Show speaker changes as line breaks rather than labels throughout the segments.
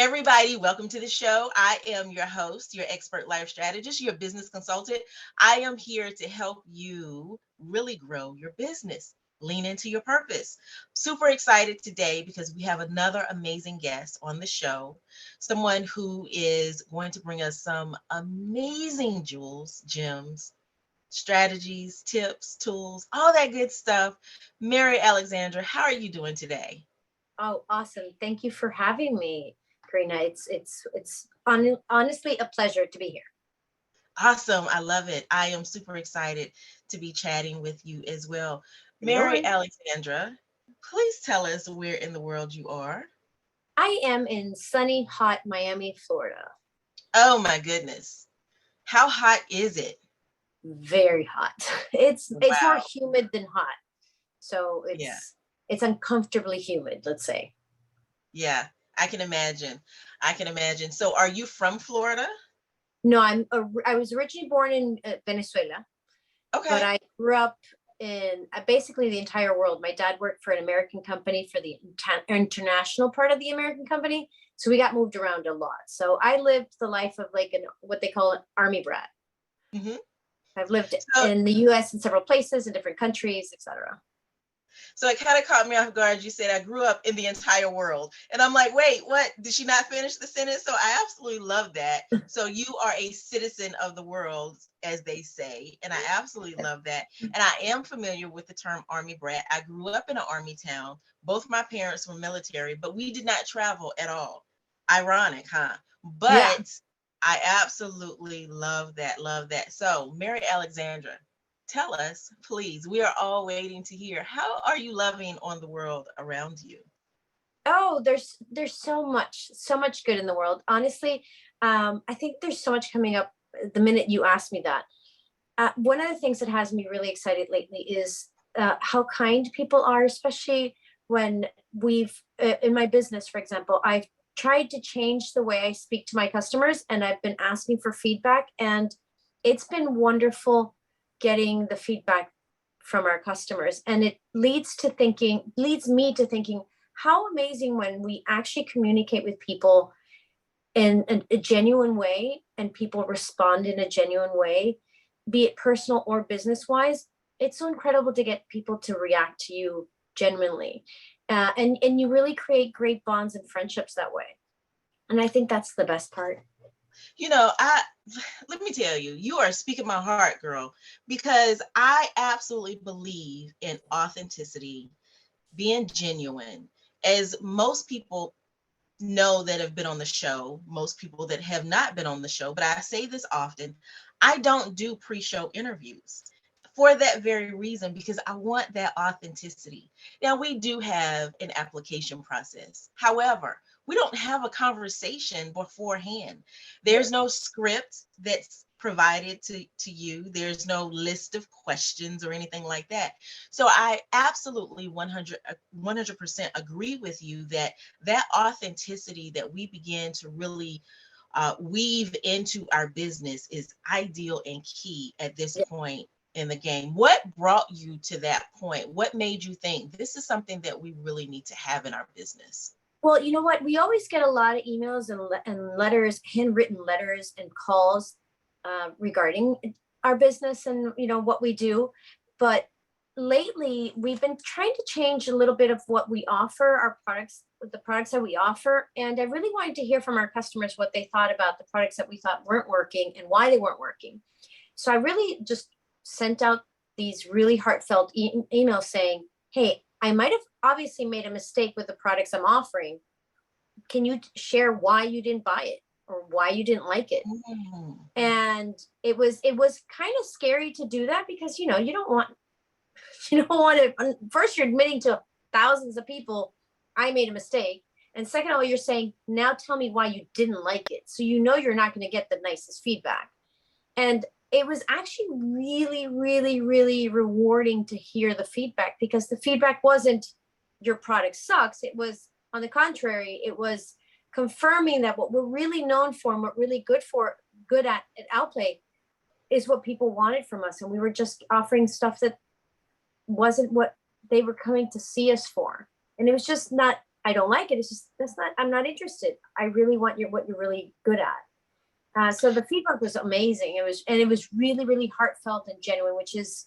everybody. Welcome to the show. I am your host, your expert life strategist, your business consultant. I am here to help you really grow your business, lean into your purpose. Super excited today because we have another amazing guest on the show, someone who is going to bring us some amazing jewels, gems, strategies, tips, tools, all that good stuff. Marialexandra, how are you doing today?
Oh, awesome. Thank you for having me, Karena. It's honestly a pleasure to be here.
Awesome. I love it. I am super excited to be chatting with you as well.
No
Mary
worries.
Alexandra, please tell us where in the world you are.
I am in sunny, hot Miami, Florida.
Oh my goodness. How hot is it?
Very hot. It's more
Wow.
humid than hot. So
Yeah.
it's uncomfortably humid, let's say.
Yeah. I can imagine. I can imagine. So are you from Florida?
No, I was originally born in Venezuela, but
Okay.
I grew up in basically the entire world. My dad worked for an American company for the international part of the American company, so we got moved around a lot. So I lived the life of like what they call an army brat.
hmm
I've lived
So
in the U.S. in several places, in different countries, etc.
So it kind of caught me off guard. You said I grew up in the entire world. And I'm like, wait, what? Did she not finish the sentence? So I absolutely love that. So you are a citizen of the world, as they say. And I absolutely love that. And I am familiar with the term army brat. I grew up in an army town. Both my parents were military, but we did not travel at all. Ironic, huh?
Yeah.
But I absolutely love that. Love that. So, Mary Alexandra, tell us, please. We are all waiting to hear. How are you loving on the world around you?
Oh, there's so much good in the world. Honestly, I think there's so much coming up. The minute you asked me that, one of the things that has me really excited lately is how kind people are, especially when we've in my business, for example, I've tried to change the way I speak to my customers, and I've been asking for feedback, and it's been wonderful getting the feedback from our customers, and it leads me to thinking how amazing when we actually communicate with people in a genuine way and people respond in a genuine way, be it personal or business wise. It's so incredible to get people to react to you genuinely, and you really create great bonds and friendships that way. And I think that's the best part.
I let me tell you, you are speaking my heart, girl, because I absolutely believe in authenticity, being genuine. As most people know that have been on the show, most people that have not been on the show, but I say this often, I don't do pre-show interviews for that very reason because I want that authenticity. Now, we do have an application process. However, we don't have a conversation beforehand. There's no script that's provided to you. There's no list of questions or anything like that. So I absolutely 100% agree with you that that authenticity that we begin to really weave into our business is ideal and key at this
Yeah.
point in the game. What brought you to that point? What made you think this is something that we really need to have in our business?
Well, you know what? We always get a lot of emails and letters, handwritten letters and calls regarding our business and what we do. But lately, we've been trying to change a little bit of what we offer, our products, the products that we offer. And I really wanted to hear from our customers what they thought about the products that we thought weren't working and why they weren't working. So I really just sent out these really heartfelt emails saying, hey, I might have obviously made a mistake with the products I'm offering. Can you share why you didn't buy it or why you didn't like it?
Mm.
And it was kind of scary to do that because you don't want to, first you're admitting to thousands of people I made a mistake, and second of all you're saying now tell me why you didn't like it, so you're not going to get the nicest feedback. And it was actually really, really, really rewarding to hear the feedback, because the feedback wasn't your product sucks. It was, on the contrary, it was confirming that what we're really known for and what really good at Outplay is what people wanted from us. And we were just offering stuff that wasn't what they were coming to see us for. And it was just not I don't like it. It's just, I'm not interested. I really want what you're really good at. So the feedback was amazing. It was really, really heartfelt and genuine, which is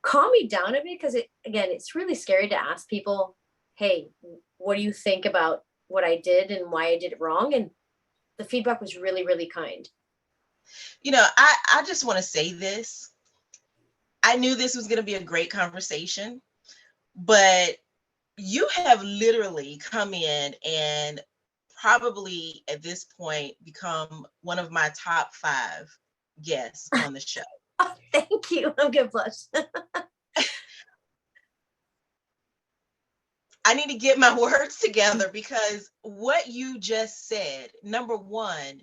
calm me down a bit, because it's really scary to ask people, hey, what do you think about what I did and why I did it wrong? And the feedback was really, really kind.
I just want to say this. I knew this was going to be a great conversation, but you have literally come in and probably at this point become one of my top 5 guests on the show.
Oh, thank you. I'm good, blush.
I need to get my words together, because what you just said, number one,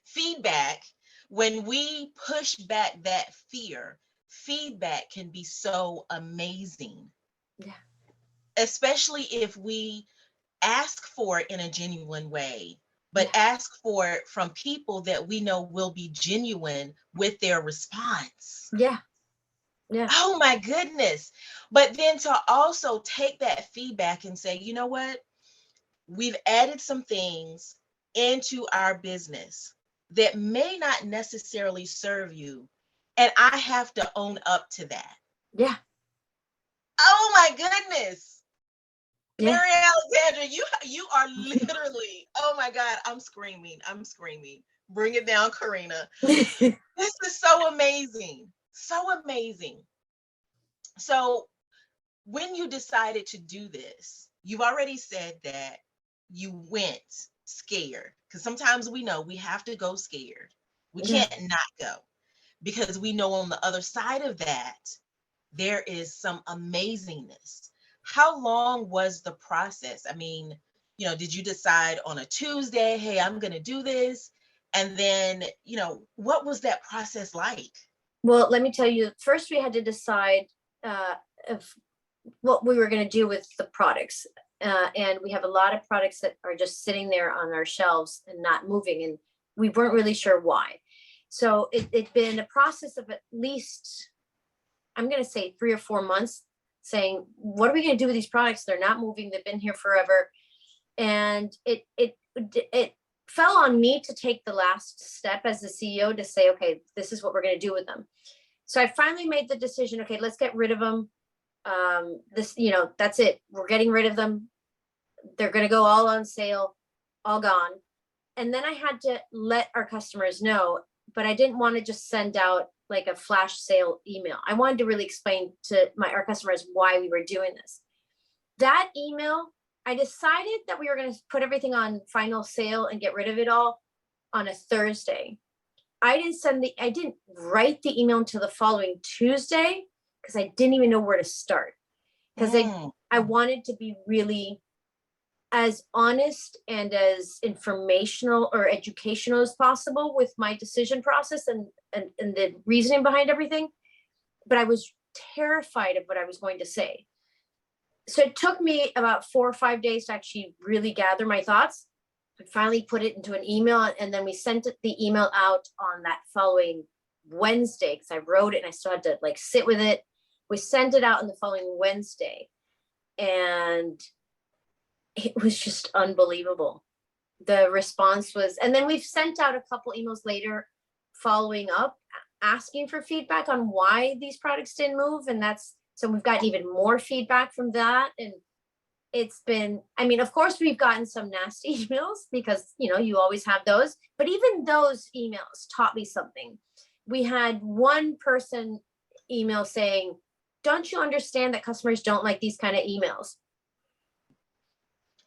feedback, when we push back that fear, feedback can be so amazing.
Yeah.
Especially if we ask for it in a genuine way, but ask for it from people that we know will be genuine with their response.
Yeah. Yeah.
Oh my goodness. But then to also take that feedback and say, you know what? We've added some things into our business that may not necessarily serve you, and I have to own up to that.
Yeah.
Oh my goodness.
Yeah.
Marialexandra, you are literally, oh my God, I'm screaming. Bring it down, Karena. This is so amazing. So amazing. So when you decided to do this, you've already said that you went scared, because sometimes we know we have to go scared. We can't not go, because we know on the other side of that, there is some amazingness. How long was the process? I mean, did you decide on a Tuesday, hey, I'm going to do this? And then, what was that process like?
Well, let me tell you, first we had to decide of what we were going to do with the products. And we have a lot of products that are just sitting there on our shelves and not moving. And we weren't really sure why. So it'd been a process of at least, I'm going to say 3 or 4 months, saying, what are we going to do with these products? They're not moving. They've been here forever. And it fell on me to take the last step as the CEO to say, okay, this is what we're going to do with them. So I finally made the decision, okay, let's get rid of them. That's it. We're getting rid of them. They're going to go all on sale, all gone. And then I had to let our customers know, but I didn't want to just send out like a flash sale email. I wanted to really explain to our customers why we were doing this. That email, I decided that we were going to put everything on final sale and get rid of it all on a Thursday. I didn't write the email until the following Tuesday, because I didn't even know where to start. Because I wanted to be really as honest and as informational or educational as possible with my decision process and the reasoning behind everything. But I was terrified of what I was going to say. So it took me about 4 or 5 days to actually really gather my thoughts. I finally put it into an email, and then we sent the email out on that following Wednesday, because I wrote it and I still had to like sit with it. We sent it out on the following Wednesday, and it was just unbelievable. The response was, and then we've sent out a couple emails later following up, asking for feedback on why these products didn't move. And so we've gotten even more feedback from that. And it's been, I mean, of course we've gotten some nasty emails, because, you always have those, but even those emails taught me something. We had one person email saying, don't you understand that customers don't like these kind of emails?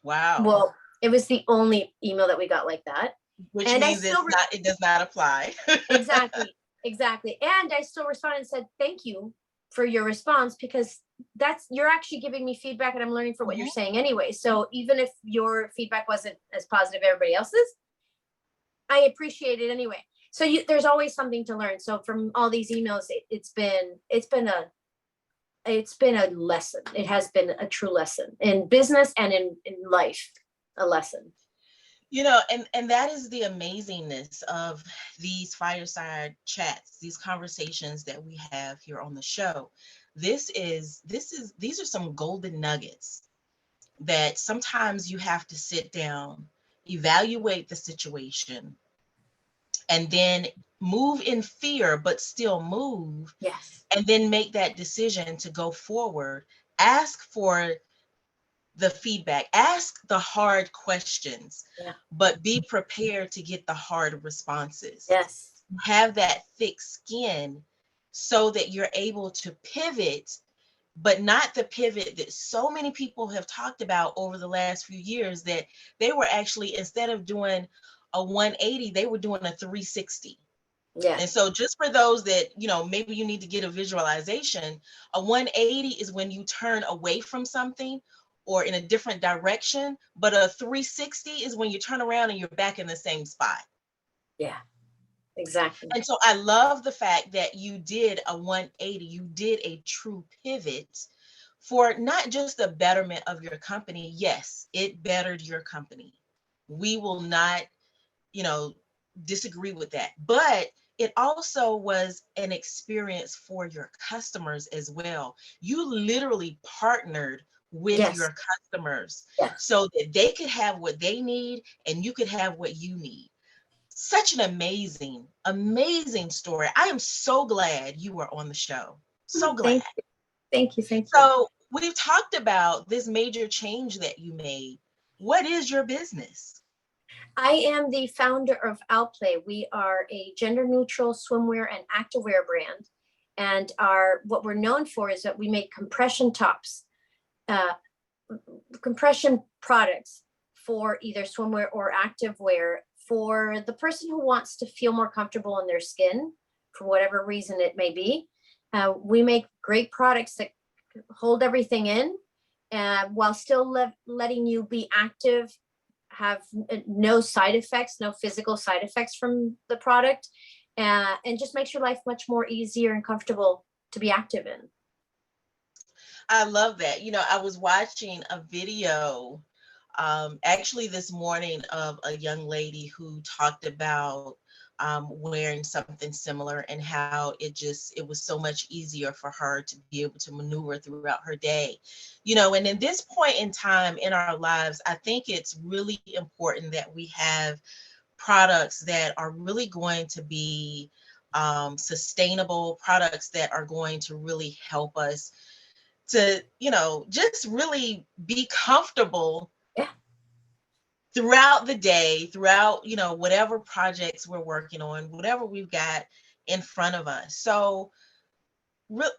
Wow.
Well, it was the only email that we got like that.
Which means it does not apply.
Exactly. And I still responded and said, thank you for your response, because you're actually giving me feedback and I'm learning from what you're saying anyway. So even if your feedback wasn't as positive as everybody else's, I appreciate it anyway. So there's always something to learn. So from all these emails, it's been a lesson. It has been a true lesson in business and in life, a lesson.
And that is the amazingness of these fireside chats, these conversations that we have here on the show. These are some golden nuggets that sometimes you have to sit down, evaluate the situation, and then move in fear, but still move,
Yes.
and then make that decision to go forward. Ask for the feedback, ask the hard questions,
Yeah.
but be prepared to get the hard responses.
Yes.
Have that thick skin so that you're able to pivot, but not the pivot that so many people have talked about over the last few years, that they were actually, instead of doing a 180, they were doing a 360.
Yeah.
And so just for those that, maybe you need to get a visualization, a 180 is when you turn away from something or in a different direction, but a 360 is when you turn around and you're back in the same spot.
Yeah. Exactly.
And so I love the fact that you did a 180, you did a true pivot for not just the betterment of your company. Yes, it bettered your company. We will not, you know, disagree with that. But it also was an experience for your customers as well. You literally partnered with
Yes.
your customers
Yes.
so that they could have what they need and you could have what you need. Such an amazing, amazing story. I am so glad you were on the show. So glad.
Thank you. Thank you. Thank you.
So, we've talked about this major change that you made. What is your business?
I am the founder of Outplay. We are a gender neutral swimwear and activewear brand. And what we're known for is that we make compression tops, uh, compression products for either swimwear or activewear for the person who wants to feel more comfortable in their skin for whatever reason it may be. We make great products that hold everything in while still letting you be active, have no side effects, no physical side effects from the product, and just makes your life much more easier and comfortable to be active in.
I love that. I was watching a video actually this morning of a young lady who talked about wearing something similar and how it was so much easier for her to be able to maneuver throughout her day. And in this point in time in our lives, I think it's really important that we have products that are really going to be sustainable, products that are going to really help us to, just really be comfortable
Yeah.
throughout the day, throughout, whatever projects we're working on, whatever we've got in front of us. So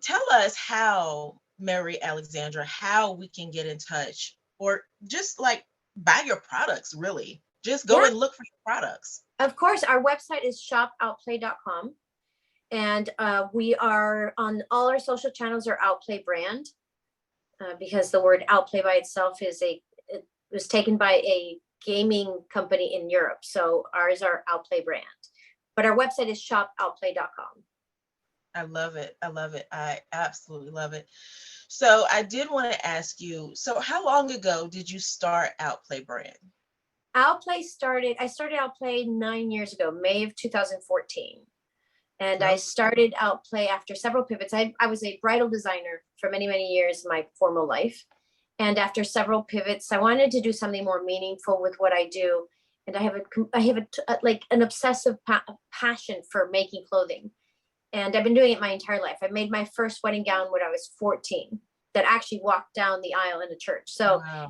tell us how, Marialexandra, how we can get in touch or just like buy your products, really. Just go
Yeah,
and look for your products.
of course. Our website is shopoutplay.com. And we are on all our social channels are Outplay brand because the word outplay by itself it was taken by a gaming company in Europe. So ours are Outplay brand. But our website is shopoutplay.com.
I love it. I love it. I absolutely love it. So I did want to ask you, so how long ago did you start Outplay brand?
I started Outplay 9 years ago, May of 2014. And I started Outplay after several pivots. I was a bridal designer for many, many years in my formal life. And after several pivots, I wanted to do something more meaningful with what I do. And I have like an obsessive passion for making clothing. And I've been doing it my entire life. I made my first wedding gown when I was 14 that actually walked down the aisle in a church. So
wow.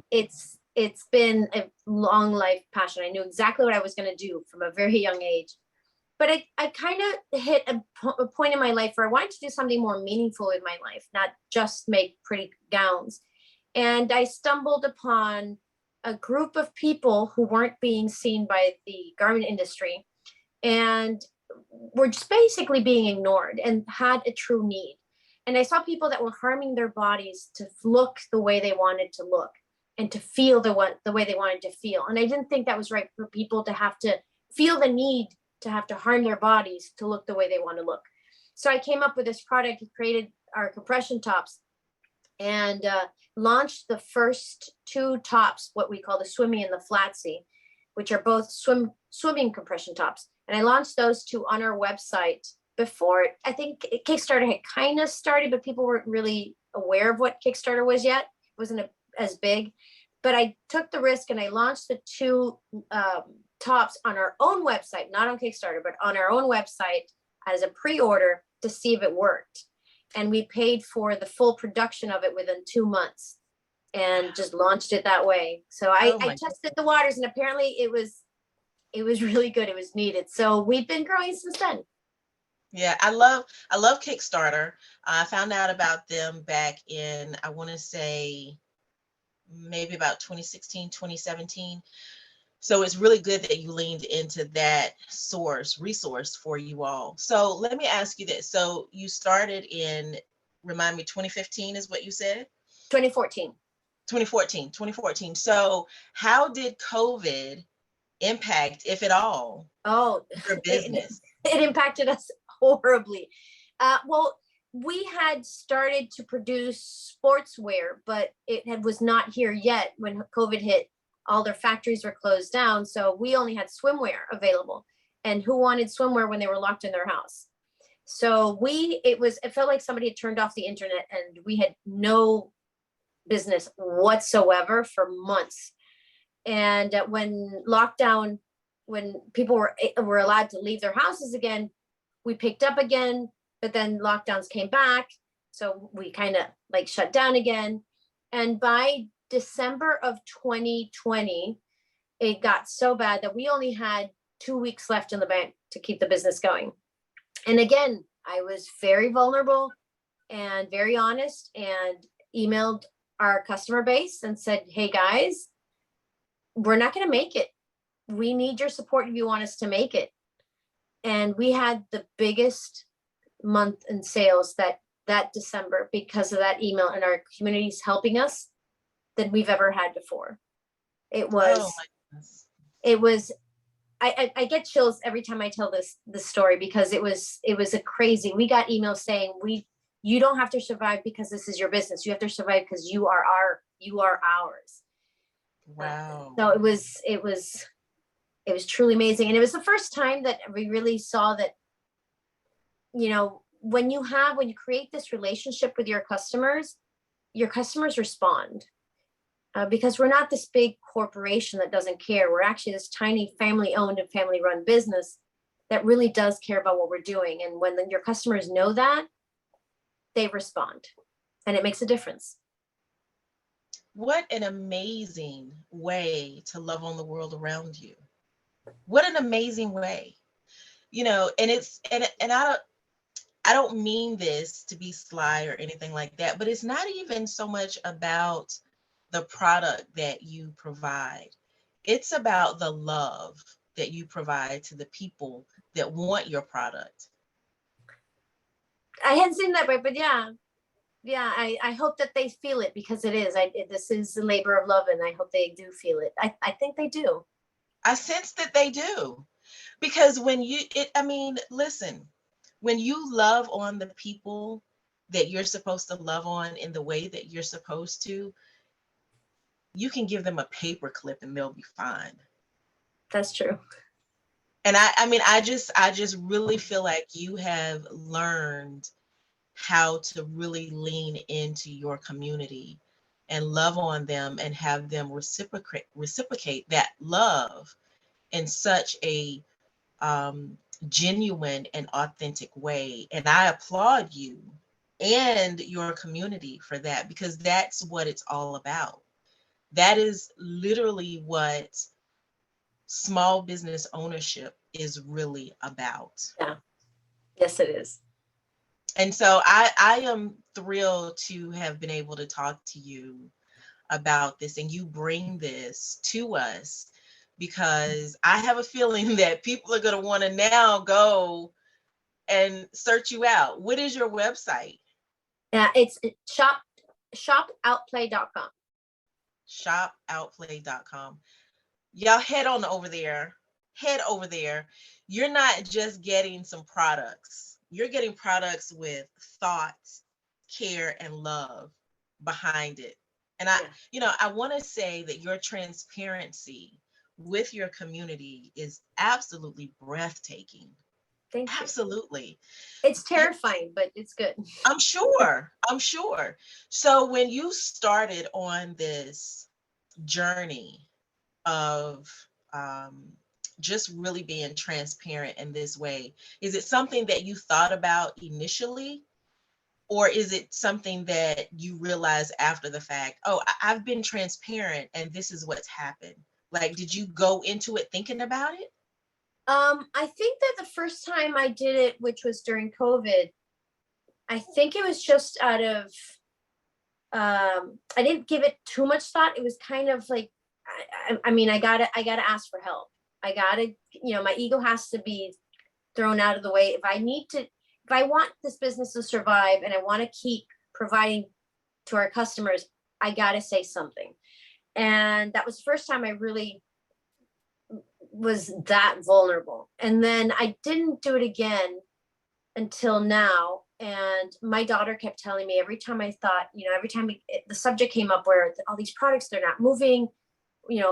It's been a long life passion. I knew exactly what I was going to do from a very young age. But I kind of hit a point in my life where I wanted to do something more meaningful in my life, not just make pretty gowns. And I stumbled upon a group of people who weren't being seen by the garment industry and were just basically being ignored and had a true need. And I saw people that were harming their bodies to look the way they wanted to look and to feel the way they wanted to feel. And I didn't think that was right for people to have to feel the need to have to harm their bodies to look the way they want to look. So I came up with this product, created our compression tops, and launched the first two tops, what we call the swimmy and the flatsy, which are both swimming compression tops. And I launched those two on our website before. I think Kickstarter had kind of started, but people weren't really aware of what Kickstarter was yet. It wasn't as big. But I took the risk and I launched the two tops on our own website, not on Kickstarter, but on our own website as a pre-order to see if it worked. And we paid for the full production of it within 2 months and just launched it that way. So I tested the waters, and apparently it was really good. It was needed. So we've been growing since then.
Yeah, I love Kickstarter. I found out about them back in, I want to say maybe about 2016, 2017. So it's really good that you leaned into that resource for you all. So let me ask you this. So you started in, remind me, 2015 is what you said?
2014.
2014. So how did COVID impact, if at all, your business?
It impacted us horribly. Well, we had started to produce sportswear, but it was not here yet when COVID hit. All their factories were closed down. So we only had swimwear available. And who wanted swimwear when they were locked in their house? So it felt like somebody had turned off the internet, and we had no business whatsoever for months. And when people were allowed to leave their houses again, we picked up again, but then lockdowns came back. So we kind of like shut down again. And by December of 2020, it got so bad that we only had 2 weeks left in the bank to keep the business going. And again, I was very vulnerable and very honest, and emailed our customer base and said, hey guys, we're not going to make it. We need your support if you want us to make it. And we had the biggest month in sales that December because of that email and our communities helping us than we've ever had before. It was, I get chills every time I tell this story, because it was a crazy, we got emails saying, you don't have to survive because this is your business. You have to survive because you are ours.
Wow.
So it was truly amazing. And it was the first time that we really saw that, when you create this relationship with your customers respond. Because we're not this big corporation that doesn't care. We're actually this tiny family-owned and family-run business that really does care about what we're doing. And when your customers know that, they respond, and it makes a difference.
What an amazing way to love on the world around you. What an amazing way. And I don't mean this to be sly or anything like that, but it's not even so much about the product that you provide. It's about the love that you provide to the people that want your product.
I hadn't seen that way, but yeah. I hope that they feel it, because it is. This is a labor of love, and I hope they do feel it. I think they do.
I sense that they do, because listen, when you love on the people that you're supposed to love on in the way that you're supposed to, you can give them a paper clip and they'll be fine.
That's true.
And I just really feel like you have learned how to really lean into your community and love on them and have them reciprocate that love in such a genuine and authentic way. And I applaud you and your community for that, because that's what it's all about. That is literally what small business ownership is really about.
Yeah. Yes, it is.
And so I am thrilled to have been able to talk to you about this, and you bring this to us, because I have a feeling that people are going to want to now go and search you out. What is your website?
Yeah, it's shopoutplay.com.
Shopoutplay.com. Y'all head over there. You're not just getting some products. You're getting products with thought, care, and love behind it. And I want to say that your transparency with your community is absolutely breathtaking.
Thank you.
Absolutely.
It's terrifying, but it's good.
I'm sure. I'm sure. So when you started on this journey of um, just really being transparent in this way, is it something that you thought about initially? Or is it something that you realize after the fact, oh, I've been transparent and this is what's happened? Like, did you go into it thinking about it?
I think that the first time I did it, which was during COVID, I think it was just out of, I didn't give it too much thought. It was kind of like, I mean, I gotta ask for help. I gotta, my ego has to be thrown out of the way. If I want this business to survive and I want to keep providing to our customers, I gotta say something. And that was the first time I really was that vulnerable. And then I didn't do it again until now. And my daughter kept telling me every time I thought, every time the subject came up where all these products, they're not moving,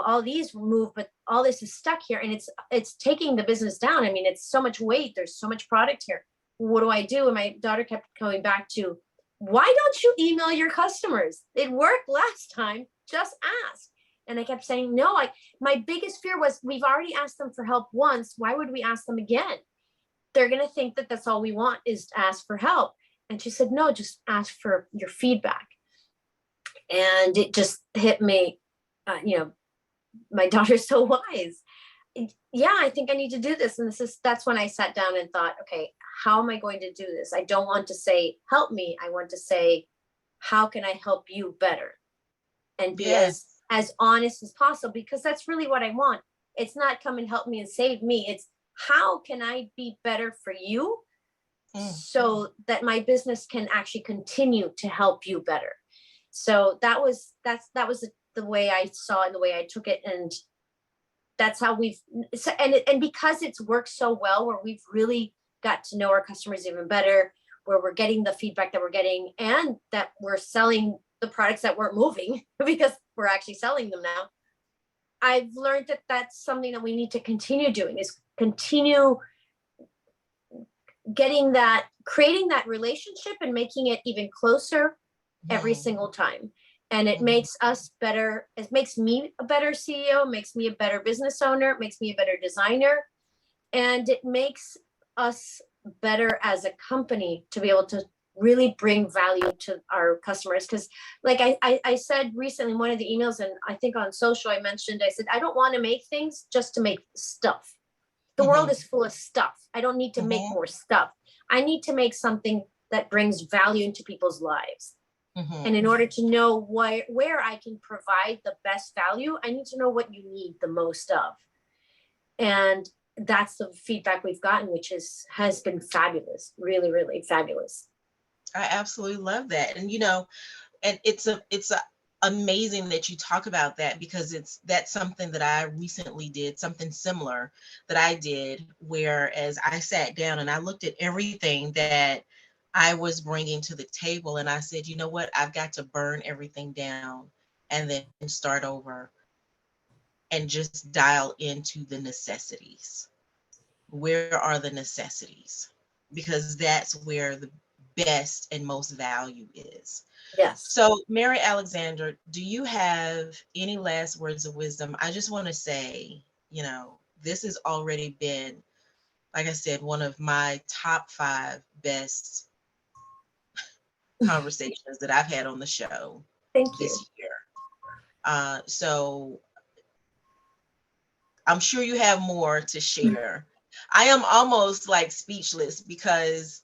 all these move, but all this is stuck here and it's taking the business down. I mean, it's so much weight. There's so much product here. What do I do? And my daughter kept going back to, why don't you email your customers? It worked last time. Just ask. And I kept saying, no, my biggest fear was we've already asked them for help once. Why would we ask them again? They're going to think that that's all we want is to ask for help. And she said, no, just ask for your feedback. And it just hit me, my daughter's so wise. Yeah, I think I need to do this. And that's when I sat down and thought, okay, how am I going to do this? I don't want to say, help me. I want to say, how can I help you better? And be as honest as possible, because that's really what I want. It's not come and help me and save me. It's how can I be better for you so that my business can actually continue to help you better. So that was the way I saw it and the way I took it. And that's how and because it's worked so well, where we've really got to know our customers even better, where we're getting the feedback that we're getting and that we're selling the products that weren't moving because we're actually selling them now. I've learned that that's something that we need to continue doing, is continue creating that relationship and making it even closer every single time. And it makes us better. It makes me a better CEO, makes me a better business owner, makes me a better designer. And it makes us better as a company to be able to really bring value to our customers. Because like I said recently in one of the emails, and I think on social, I said, I don't want to make things just to make stuff. The world is full of stuff. I don't need to make more stuff. I need to make something that brings value into people's lives. And in order to know where I can provide the best value, I need to know what you need the most of. And that's the feedback we've gotten, which has been fabulous, really, really fabulous.
I absolutely love that. And, and it's amazing that you talk about that, because that's something that I recently did, something similar that I did, whereas I sat down and I looked at everything that I was bringing to the table and I said, you know what, I've got to burn everything down and then start over and just dial into the necessities. Where are the necessities? Because that's where the best and most value is.
Yes.
So, Marialexandra, do you have any last words of wisdom? I just want to say, this has already been, like I said, one of my top 5 best conversations that I've had on the show.
Thank you.
This year. So I'm sure you have more to share. I am almost like speechless because,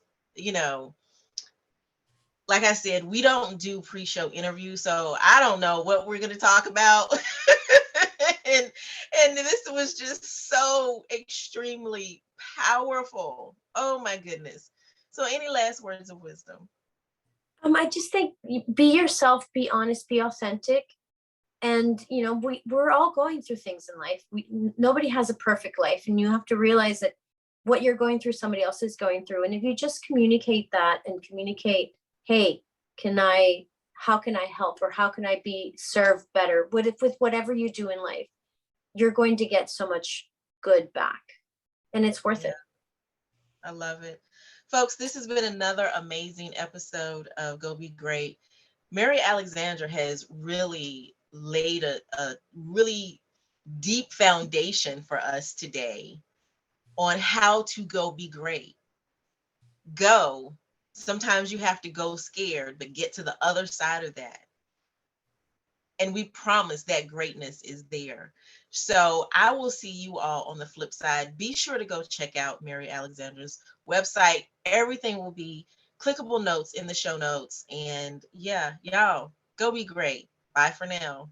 like I said, we don't do pre-show interviews, so I don't know what we're going to talk about. and this was just so extremely powerful. Oh my goodness. So any last words of wisdom?
I just think be yourself, be honest, be authentic. And, we're all going through things in life. Nobody has a perfect life, and you have to realize that what you're going through, somebody else is going through. And if you just communicate that and communicate, hey, how can I help? Or how can I be served better with whatever you do in life? you're going to get so much good back, and it's worth
Yeah,
it.
I love it. Folks, this has been another amazing episode of Go Be Great. Marialexandra has really laid a really deep foundation for us today on how to go be great. Go. Sometimes you have to go scared, but get to the other side of that. And we promise that greatness is there. So I will see you all on the flip side. Be sure to go check out Marialexandra's website. Everything will be clickable notes in the show notes. And yeah, y'all, go be great. Bye for now.